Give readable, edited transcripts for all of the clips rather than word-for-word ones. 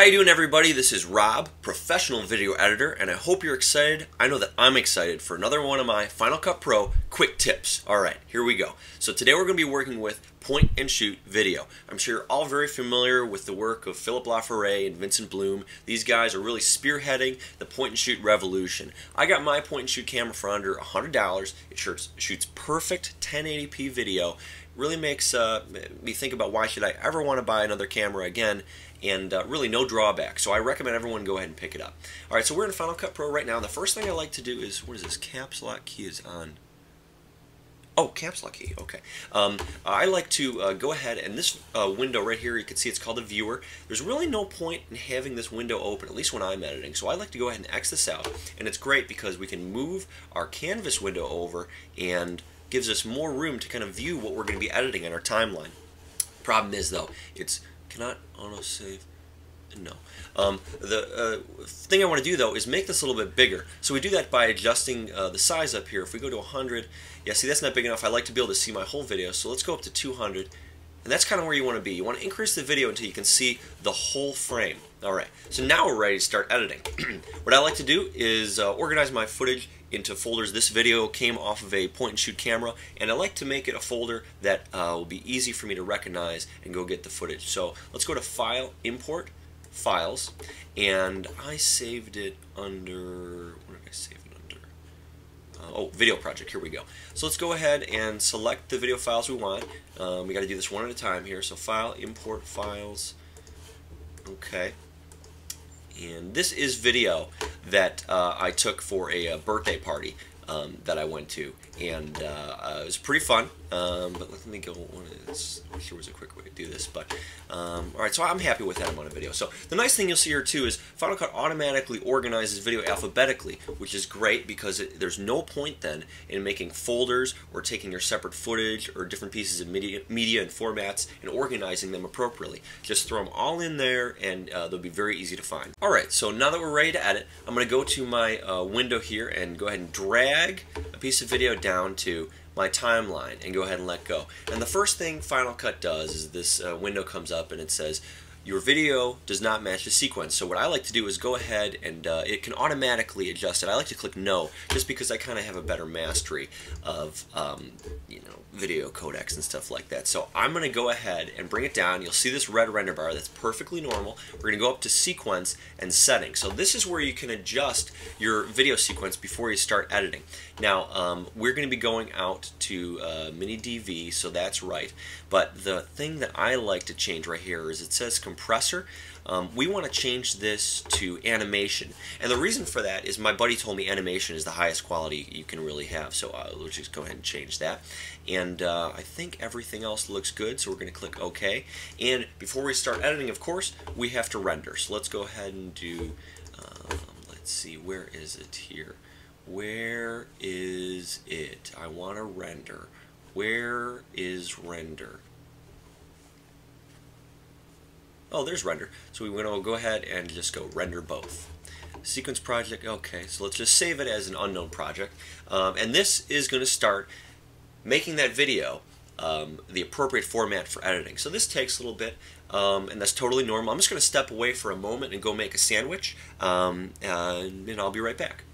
How you doing, everybody? This is Rob, professional video editor, and I hope you're excited. I know that I'm excited for another one of my Final Cut Pro quick tips. Alright, here we go. So today we're going to be working with point and shoot video. I'm sure you're all very familiar with the work of Philip LaForêt and Vincent Bloom. These guys are really spearheading the point and shoot revolution. I got my point and shoot camera for under $100. It shoots perfect 1080p video. Really makes me think about why should I ever want to buy another camera again, and really no drawback. So I recommend everyone go ahead and pick it up. Alright, so we're in Final Cut Pro right now. The first thing I like to do is, what is this? Caps lock key is on. Oh, caps lock key, okay. I like to go ahead, and this window right here, you can see it's called the viewer. There's really no point in having this window open, at least when I'm editing. So I like to go ahead and X this out, and it's great because we can move our canvas window over and gives us more room to kind of view what we're going to be editing in our timeline. Problem is, though, it's cannot autosave. No. The thing I want to do, though, is make this a little bit bigger. So we do that by adjusting the size up here. If we go to 100, yeah, see, that's not big enough. I like to be able to see my whole video, so let's go up to 200. And that's kind of where you want to be. You want to increase the video until you can see the whole frame. Alright, so now we're ready to start editing. What I like to do is organize my footage into folders. This video came off of a point and shoot camera, and I like to make it a folder that will be easy for me to recognize and go get the footage. So let's go to File, Import, Files, and I saved it under, what did I save it under? Oh, Video Project, here we go. So let's go ahead and select the video files we want. We got to do this one at a time here. So File, Import, Files, okay. And this is video that I took for a birthday party that I went to, and it was pretty fun. But let me go. Here was a quick way to do this, but all right. So I'm happy with that amount of video. So the nice thing you'll see here too is Final Cut automatically organizes video alphabetically, which is great because there's no point then in making folders or taking your separate footage or different pieces of media and formats and organizing them appropriately. Just throw them all in there, and they'll be very easy to find. All right. So now that we're ready to edit, I'm going to go to my window here and go ahead and drag a piece of video down to my timeline and go ahead and let go. And the first thing Final Cut does is this window comes up and it says your video does not match the sequence. So what I like to do is go ahead and it can automatically adjust it. I like to click no just because I kind of have a better mastery of video codecs and stuff like that. So I'm going to go ahead and bring it down. You'll see this red render bar. That's perfectly normal. We're going to go up to sequence and settings. So this is where you can adjust your video sequence before you start editing. Now we're going to be going out to mini DV, so that's right. But the thing that I like to change right here is it says compressor. We want to change this to animation, and the reason for that is my buddy told me animation is the highest quality you can really have, so let's just go ahead and change that. And I think everything else looks good, so we're going to click OK. And before we start editing, of course, we have to render. So let's go ahead and do, let's see, where is it here? Where is it? I want to render. Where is render? Oh, there's render. So we're going to go ahead and just go render both. Sequence project, okay, so let's just save it as an unknown project. And this is going to start making that video the appropriate format for editing. So this takes a little bit, and that's totally normal. I'm just going to step away for a moment and go make a sandwich, and I'll be right back.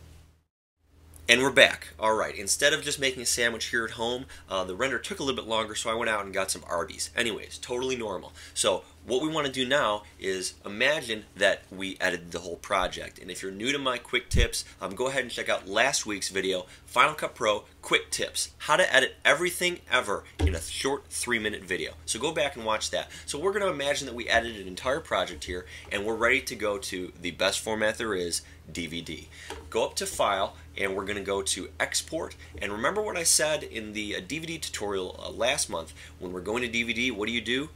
And we're back. Alright, instead of just making a sandwich here at home, the render took a little bit longer, so I went out and got some Arby's. Anyways, totally normal. So what we want to do now is imagine that we edited the whole project. And if you're new to my quick tips, go ahead and check out last week's video, Final Cut Pro Quick Tips. How to edit everything ever in a short 3-minute video. So go back and watch that. So we're going to imagine that we edited an entire project here, and we're ready to go to the best format there is, DVD. Go up to File, and we're going to go to Export. And remember what I said in the DVD tutorial last month. When we're going to DVD, what do?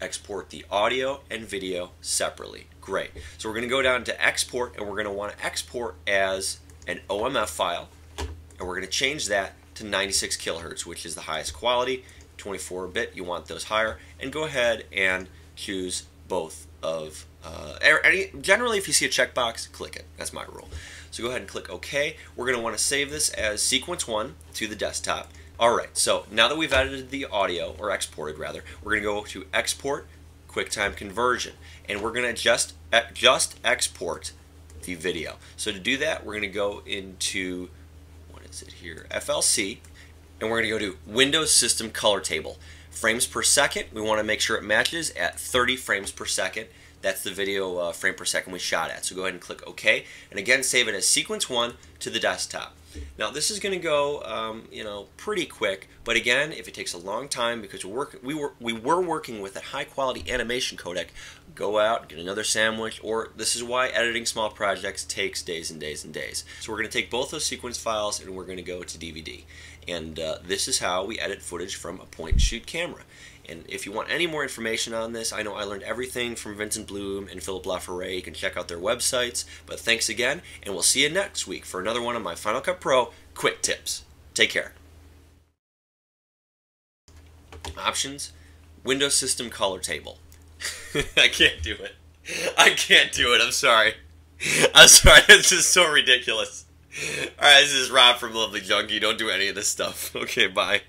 Export the audio and video separately. Great. So we're going to go down to Export, and we're going to want to export as an OMF file, and we're going to change that to 96 kilohertz, which is the highest quality. 24-bit, you want those higher, and go ahead and choose both of generally if you see a checkbox, click it. That's my rule. So go ahead and click OK. We're going to want to save this as sequence 1 to the desktop. Alright, so now that we've edited the audio, or exported rather, we're going to go to Export, QuickTime Conversion, and we're going to adjust just export the video. So to do that, we're going to go into, what is it here, FLC, and we're going to go to Windows System Color Table. Frames per second, we want to make sure it matches at 30 frames per second. That's the video frame per second we shot at. So go ahead and click OK, and again save it as sequence 1 to the desktop. Now this is going to go, pretty quick. But again, if it takes a long time because we were working with a high quality animation codec, go out, get another sandwich. Or this is why editing small projects takes days and days and days. So we're going to take both those sequence files and we're going to go to DVD. And this is how we edit footage from a point-and-shoot camera. And if you want any more information on this, I know I learned everything from Vincent Bloom and Philip LaFerre. You can check out their websites. But thanks again, and we'll see you next week for another one of my Final Cut Pro quick tips. Take care. Options, Windows System Color Table. I can't do it. I can't do it. I'm sorry. I'm sorry. It's just so ridiculous. Alright, this is Rob from Lovely Junkie. Don't do any of this stuff. Okay, bye.